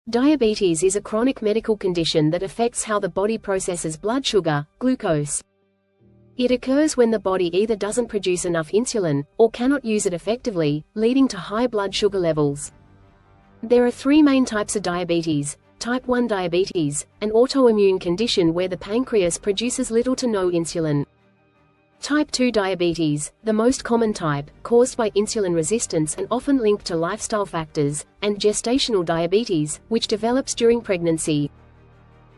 Diabetes is a chronic medical condition that affects how the body processes blood sugar, glucose. It occurs when the body either doesn't produce enough insulin, or cannot use it effectively, leading to high blood sugar levels. There are three main types of diabetes: type 1 diabetes, an autoimmune condition where the pancreas produces little to no insulin. Type 2 diabetes, the most common type, caused by insulin resistance and often linked to lifestyle factors, and gestational diabetes, which develops during pregnancy.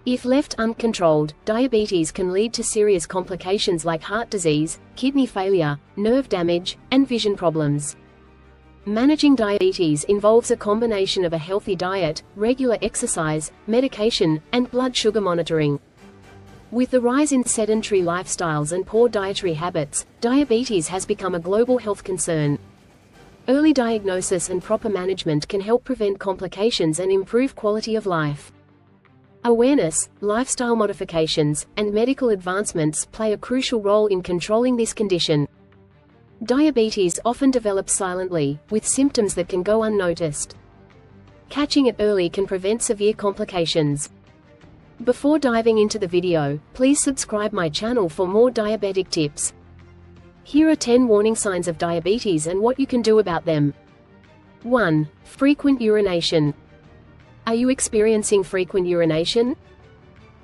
If left uncontrolled, diabetes can lead to serious complications like heart disease, kidney failure, nerve damage, and vision problems. Managing diabetes involves a combination of a healthy diet, regular exercise, medication, and blood sugar monitoring. With the rise in sedentary lifestyles and poor dietary habits, diabetes has become a global health concern. Early diagnosis and proper management can help prevent complications and improve quality of life. Awareness, lifestyle modifications, and medical advancements play a crucial role in controlling this condition. Diabetes often develops silently, with symptoms that can go unnoticed. Catching it early can prevent severe complications. Before diving into the video, please subscribe my channel for more diabetic tips. Here are 10 warning signs of diabetes and what you can do about them. 1. Frequent urination. Are you experiencing frequent urination?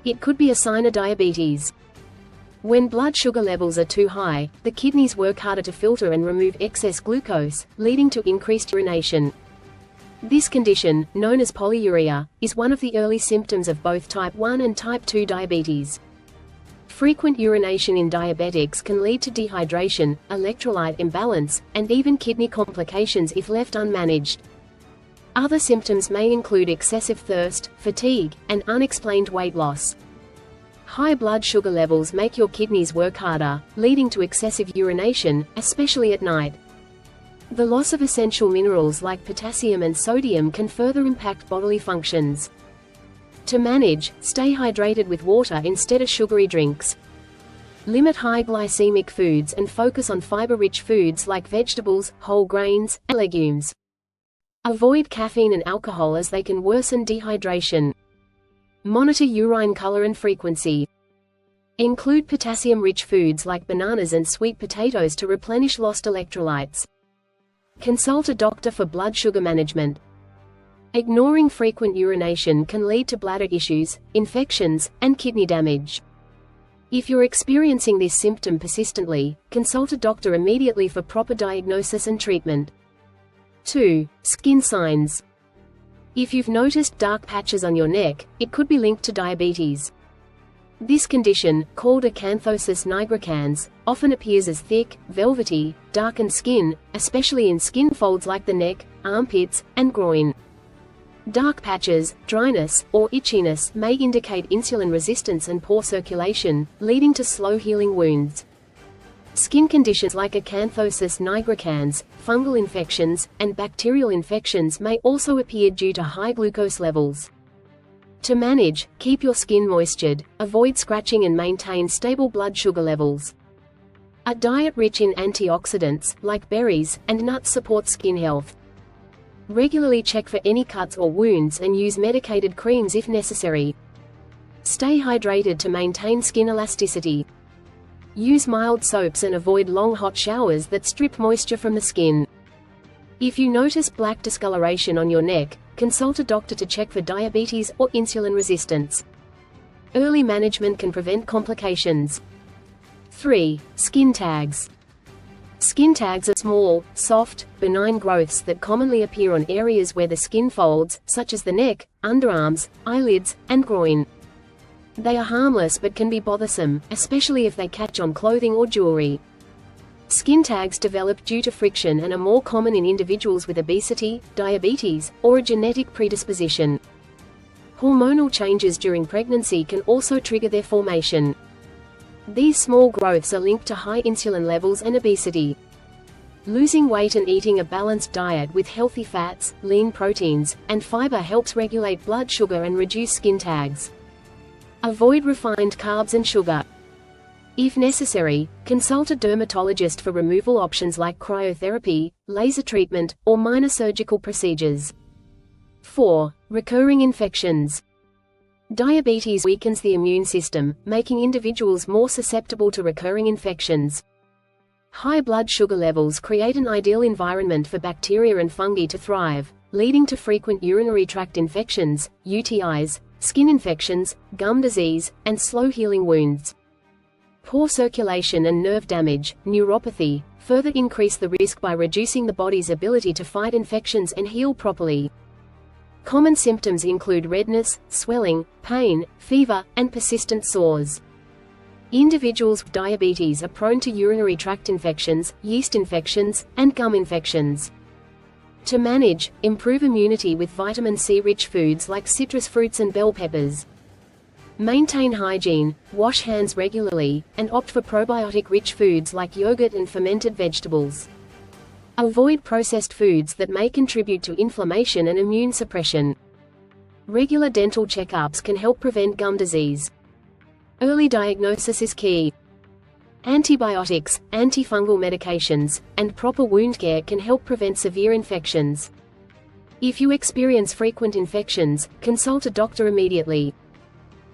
It could be a sign of diabetes. When blood sugar levels are too high, the kidneys work harder to filter and remove excess glucose, leading to increased urination. This condition, known as polyuria, is one of the early symptoms of both type 1 and type 2 diabetes. Frequent urination in diabetics can lead to dehydration, electrolyte imbalance, and even kidney complications if left unmanaged. Other symptoms may include excessive thirst, fatigue, and unexplained weight loss. High blood sugar levels make your kidneys work harder, leading to excessive urination, especially at night. The loss of essential minerals like potassium and sodium can further impact bodily functions. To manage, stay hydrated with water instead of sugary drinks. Limit high glycemic foods and focus on fiber-rich foods like vegetables, whole grains, and legumes. Avoid caffeine and alcohol as they can worsen dehydration. Monitor urine color and frequency. Include potassium-rich foods like bananas and sweet potatoes to replenish lost electrolytes. Consult a doctor for blood sugar management. Ignoring frequent urination can lead to bladder issues, infections, and kidney damage. If you're experiencing this symptom persistently, consult a doctor immediately for proper diagnosis and treatment. 2. Skin signs. If you've noticed dark patches on your neck, it could be linked to diabetes. This condition, called acanthosis nigricans, often appears as thick, velvety, darkened skin, especially in skin folds like the neck, armpits, and groin. Dark patches, dryness, or itchiness may indicate insulin resistance and poor circulation, leading to slow-healing wounds. Skin conditions like acanthosis nigricans, fungal infections, and bacterial infections may also appear due to high glucose levels. To manage, keep your skin moistured, avoid scratching and maintain stable blood sugar levels. A diet rich in antioxidants, like berries, and nuts supports skin health. Regularly check for any cuts or wounds and use medicated creams if necessary. Stay hydrated to maintain skin elasticity. Use mild soaps and avoid long hot showers that strip moisture from the skin. If you notice black discoloration on your neck, consult a doctor to check for diabetes or insulin resistance. Early management can prevent complications. 3. Skin tags. Skin tags are small, soft, benign growths that commonly appear on areas where the skin folds, such as the neck, underarms, eyelids, and groin. They are harmless but can be bothersome, especially if they catch on clothing or jewelry. Skin tags develop due to friction and are more common in individuals with obesity, diabetes, or a genetic predisposition. Hormonal changes during pregnancy can also trigger their formation. These small growths are linked to high insulin levels and obesity. Losing weight and eating a balanced diet with healthy fats, lean proteins, and fiber helps regulate blood sugar and reduce skin tags. Avoid refined carbs and sugar. If necessary, consult a dermatologist for removal options like cryotherapy, laser treatment, or minor surgical procedures. 4. Recurring infections. Diabetes weakens the immune system, making individuals more susceptible to recurring infections. High blood sugar levels create an ideal environment for bacteria and fungi to thrive, leading to frequent urinary tract infections, UTIs, skin infections, gum disease, and slow-healing wounds. Poor circulation and nerve damage, neuropathy, further increase the risk by reducing the body's ability to fight infections and heal properly. Common symptoms include redness, swelling, pain, fever, and persistent sores. Individuals with diabetes are prone to urinary tract infections, yeast infections, and gum infections. To manage, improve immunity with vitamin C-rich foods like citrus fruits and bell peppers. Maintain hygiene, wash hands regularly, and opt for probiotic-rich foods like yogurt and fermented vegetables. Avoid processed foods that may contribute to inflammation and immune suppression. Regular dental checkups can help prevent gum disease. Early diagnosis is key. Antibiotics, antifungal medications, and proper wound care can help prevent severe infections. If you experience frequent infections, consult a doctor immediately.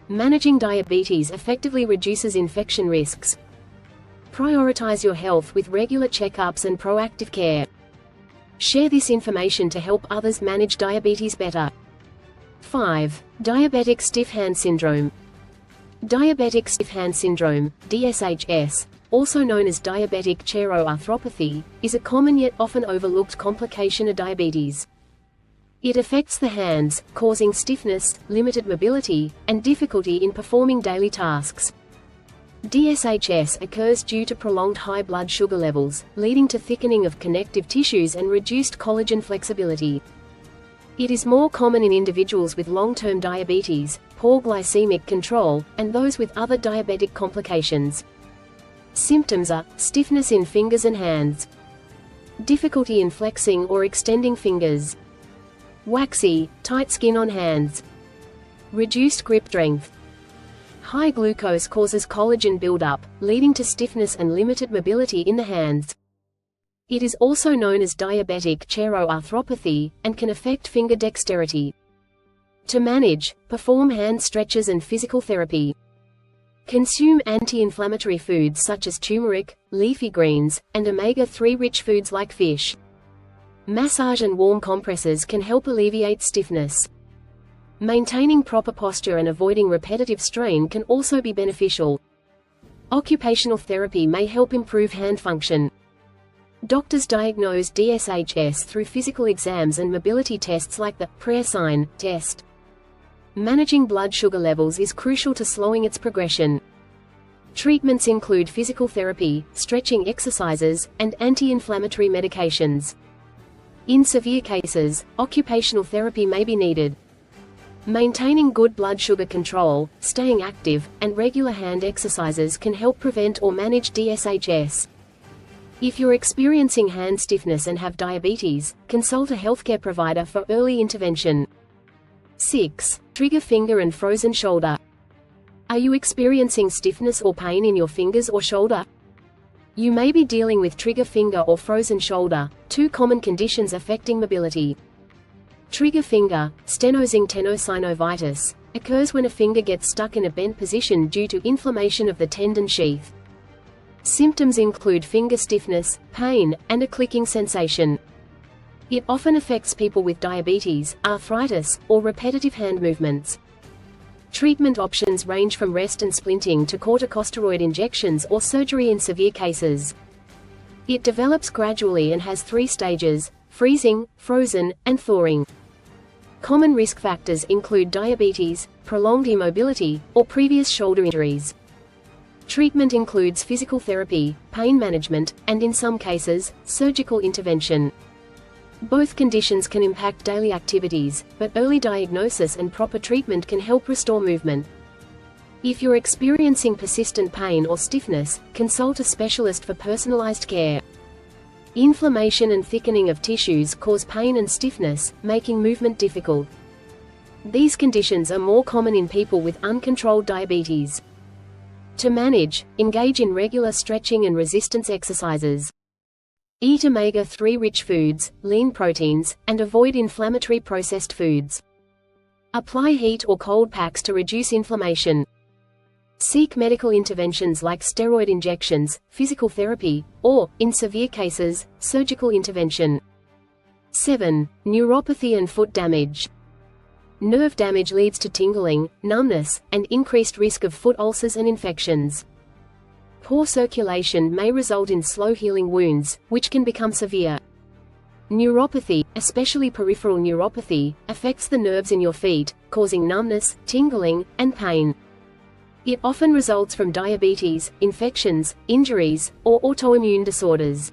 Managing diabetes effectively reduces infection risks. Prioritize your health with regular checkups and proactive care. Share this information to help others manage diabetes better. 5. Diabetic stiff hand syndrome. Diabetic stiff hand syndrome, DSHS, also known as diabetic cheiroarthropathy, is a common yet often overlooked complication of diabetes. It affects the hands, causing stiffness, limited mobility, and difficulty in performing daily tasks. DSHS occurs due to prolonged high blood sugar levels, leading to thickening of connective tissues and reduced collagen flexibility. It is more common in individuals with long-term diabetes, poor glycemic control, and those with other diabetic complications. Symptoms are stiffness in fingers and hands, difficulty in flexing or extending fingers, waxy, tight skin on hands, reduced grip strength. High glucose causes collagen buildup, leading to stiffness and limited mobility in the hands. It is also known as diabetic cheiroarthropathy, and can affect finger dexterity. To manage, perform hand stretches and physical therapy. Consume anti-inflammatory foods such as turmeric, leafy greens, and omega-3 rich foods like fish. Massage and warm compresses can help alleviate stiffness. Maintaining proper posture and avoiding repetitive strain can also be beneficial. Occupational therapy may help improve hand function. Doctors diagnose DSHS through physical exams and mobility tests like the prayer sign test. Managing blood sugar levels is crucial to slowing its progression. Treatments include physical therapy, stretching exercises, and anti-inflammatory medications. In severe cases, occupational therapy may be needed. Maintaining good blood sugar control, staying active, and regular hand exercises can help prevent or manage DSHS. If you're experiencing hand stiffness and have diabetes, consult a healthcare provider for early intervention. 6. Trigger finger and frozen shoulder. Are you experiencing stiffness or pain in your fingers or shoulder? You may be dealing with trigger finger or frozen shoulder, two common conditions affecting mobility. Trigger finger, stenosing tenosynovitis, occurs when a finger gets stuck in a bent position due to inflammation of the tendon sheath. Symptoms include finger stiffness, pain, and a clicking sensation. It often affects people with diabetes, arthritis, or repetitive hand movements. Treatment options range from rest and splinting to corticosteroid injections or surgery in severe cases. It develops gradually and has 3 stages: freezing, frozen, and thawing. Common risk factors include diabetes, prolonged immobility, or previous shoulder injuries. Treatment includes physical therapy, pain management, and in some cases, surgical intervention. Both conditions can impact daily activities, but early diagnosis and proper treatment can help restore movement. If you're experiencing persistent pain or stiffness, consult a specialist for personalized care. Inflammation and thickening of tissues cause pain and stiffness, making movement difficult. These conditions are more common in people with uncontrolled diabetes. To manage, engage in regular stretching and resistance exercises. Eat omega-3 rich foods, lean proteins, and avoid inflammatory processed foods. Apply heat or cold packs to reduce inflammation. Seek medical interventions like steroid injections, physical therapy, or, in severe cases, surgical intervention. 7. Neuropathy and foot damage. Nerve damage leads to tingling, numbness, and increased risk of foot ulcers and infections. Poor circulation may result in slow-healing wounds, which can become severe. Neuropathy, especially peripheral neuropathy, affects the nerves in your feet, causing numbness, tingling, and pain. It often results from diabetes, infections, injuries, or autoimmune disorders.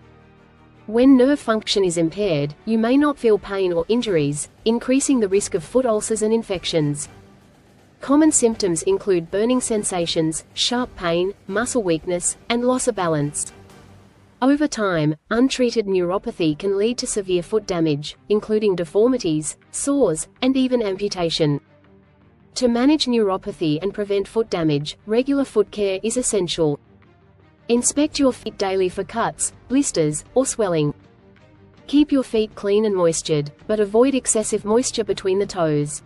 When nerve function is impaired, you may not feel pain or injuries, increasing the risk of foot ulcers and infections. Common symptoms include burning sensations, sharp pain, muscle weakness, and loss of balance. Over time, untreated neuropathy can lead to severe foot damage, including deformities, sores, and even amputation. To manage neuropathy and prevent foot damage, regular foot care is essential. Inspect your feet daily for cuts, blisters, or swelling. Keep your feet clean and moistured, but avoid excessive moisture between the toes.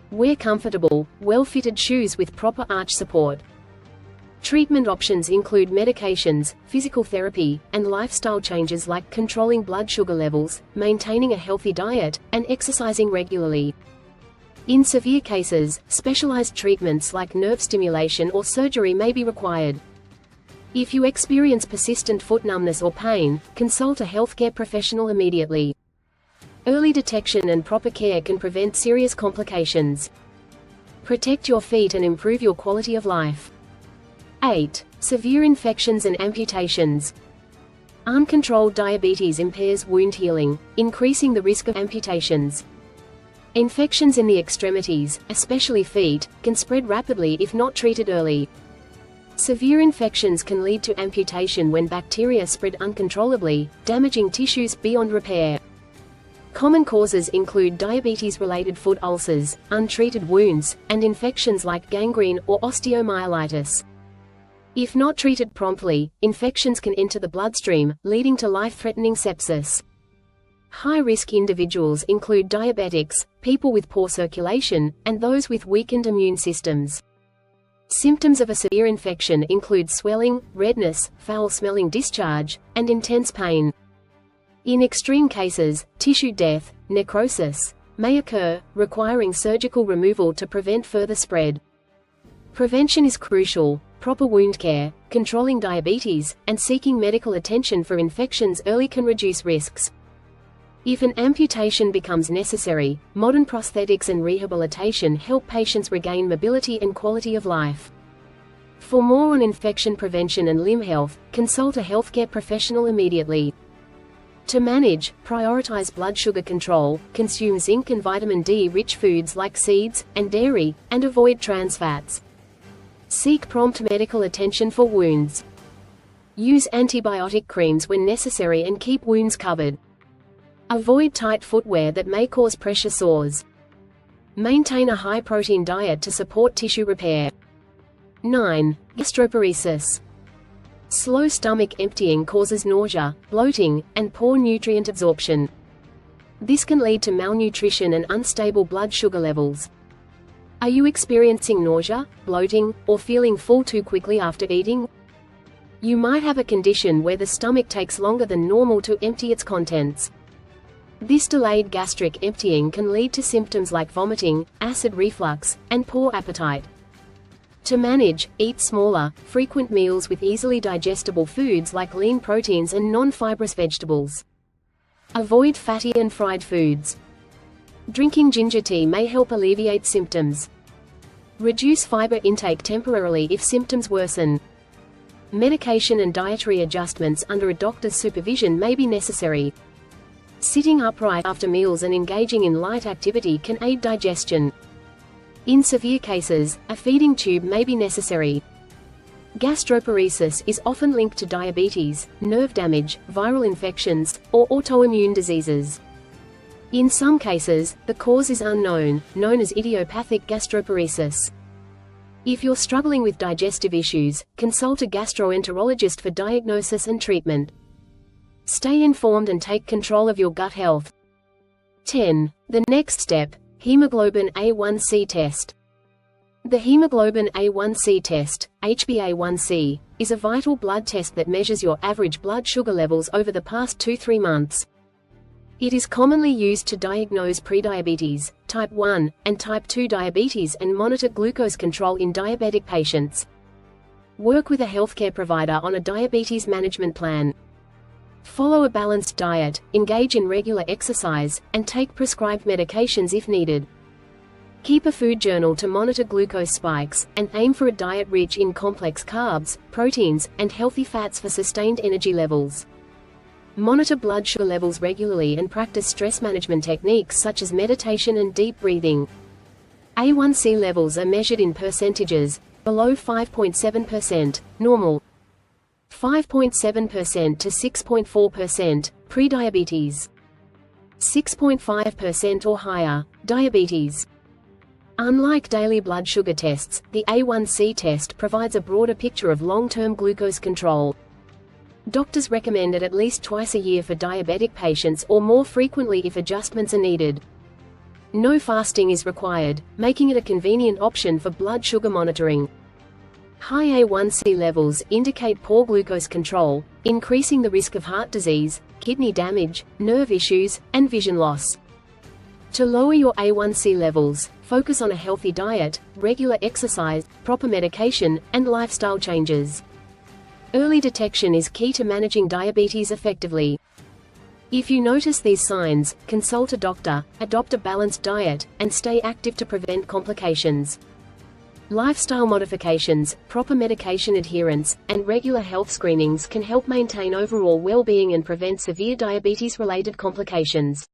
Wear comfortable, well-fitted shoes with proper arch support. Treatment options include medications, physical therapy, and lifestyle changes like controlling blood sugar levels, maintaining a healthy diet, and exercising regularly. In severe cases, specialized treatments like nerve stimulation or surgery may be required. If you experience persistent foot numbness or pain, consult a healthcare professional immediately. Early detection and proper care can prevent serious complications. Protect your feet and improve your quality of life. 8. Severe infections and amputations. Uncontrolled diabetes impairs wound healing, increasing the risk of amputations. Infections in the extremities, especially feet, can spread rapidly if not treated early. Severe infections can lead to amputation when bacteria spread uncontrollably, damaging tissues beyond repair. Common causes include diabetes-related foot ulcers, untreated wounds, and infections like gangrene or osteomyelitis. If not treated promptly, infections can enter the bloodstream, leading to life-threatening sepsis. High-risk individuals include diabetics, people with poor circulation, and those with weakened immune systems. Symptoms of a severe infection include swelling, redness, foul-smelling discharge, and intense pain. In extreme cases, tissue death, necrosis, may occur, requiring surgical removal to prevent further spread. Prevention is crucial. Proper wound care, controlling diabetes, and seeking medical attention for infections early can reduce risks. If an amputation becomes necessary, modern prosthetics and rehabilitation help patients regain mobility and quality of life. For more on infection prevention and limb health, consult a healthcare professional immediately. To manage, prioritize blood sugar control, consume zinc and vitamin D-rich foods like seeds and dairy, and avoid trans fats. Seek prompt medical attention for wounds. Use antibiotic creams when necessary and keep wounds covered. Avoid tight footwear that may cause pressure sores. Maintain a high-protein diet to support tissue repair. 9. Gastroparesis. Slow stomach emptying causes nausea, bloating, and poor nutrient absorption. This can lead to malnutrition and unstable blood sugar levels. Are you experiencing nausea, bloating, or feeling full too quickly after eating? You might have a condition where the stomach takes longer than normal to empty its contents. This delayed gastric emptying can lead to symptoms like vomiting, acid reflux, and poor appetite. To manage, eat smaller, frequent meals with easily digestible foods like lean proteins and non-fibrous vegetables. Avoid fatty and fried foods. Drinking ginger tea may help alleviate symptoms. Reduce fiber intake temporarily if symptoms worsen. Medication and dietary adjustments under a doctor's supervision may be necessary. Sitting upright after meals and engaging in light activity can aid digestion. In severe cases, a feeding tube may be necessary. Gastroparesis is often linked to diabetes, nerve damage, viral infections, or autoimmune diseases. In some cases, the cause is unknown, known as idiopathic gastroparesis. If you're struggling with digestive issues, consult a gastroenterologist for diagnosis and treatment. Stay informed and take control of your gut health. 10. The next step, Hemoglobin A1C Test. The Hemoglobin A1C Test, HbA1c, is a vital blood test that measures your average blood sugar levels over the past 2–3 months. It is commonly used to diagnose prediabetes, type 1, and type 2 diabetes and monitor glucose control in diabetic patients. Work with a healthcare provider on a diabetes management plan. Follow a balanced diet, engage in regular exercise, and take prescribed medications if needed. Keep a food journal to monitor glucose spikes, and aim for a diet rich in complex carbs, proteins, and healthy fats for sustained energy levels. Monitor blood sugar levels regularly and practice stress management techniques such as meditation and deep breathing. A1C levels are measured in percentages: below 5.7%, normal; 5.7% to 6.4%, prediabetes; 6.5% or higher, diabetes. Unlike daily blood sugar tests, the A1C test provides a broader picture of long-term glucose control. Doctors recommend it at least twice a year for diabetic patients or more frequently if adjustments are needed. No fasting is required, making it a convenient option for blood sugar monitoring. High A1C levels indicate poor glucose control, increasing the risk of heart disease, kidney damage, nerve issues, and vision loss. To lower your A1C levels, focus on a healthy diet, regular exercise, proper medication, and lifestyle changes. Early detection is key to managing diabetes effectively. If you notice these signs, consult a doctor, adopt a balanced diet, and stay active to prevent complications. Lifestyle modifications, proper medication adherence, and regular health screenings can help maintain overall well-being and prevent severe diabetes-related complications.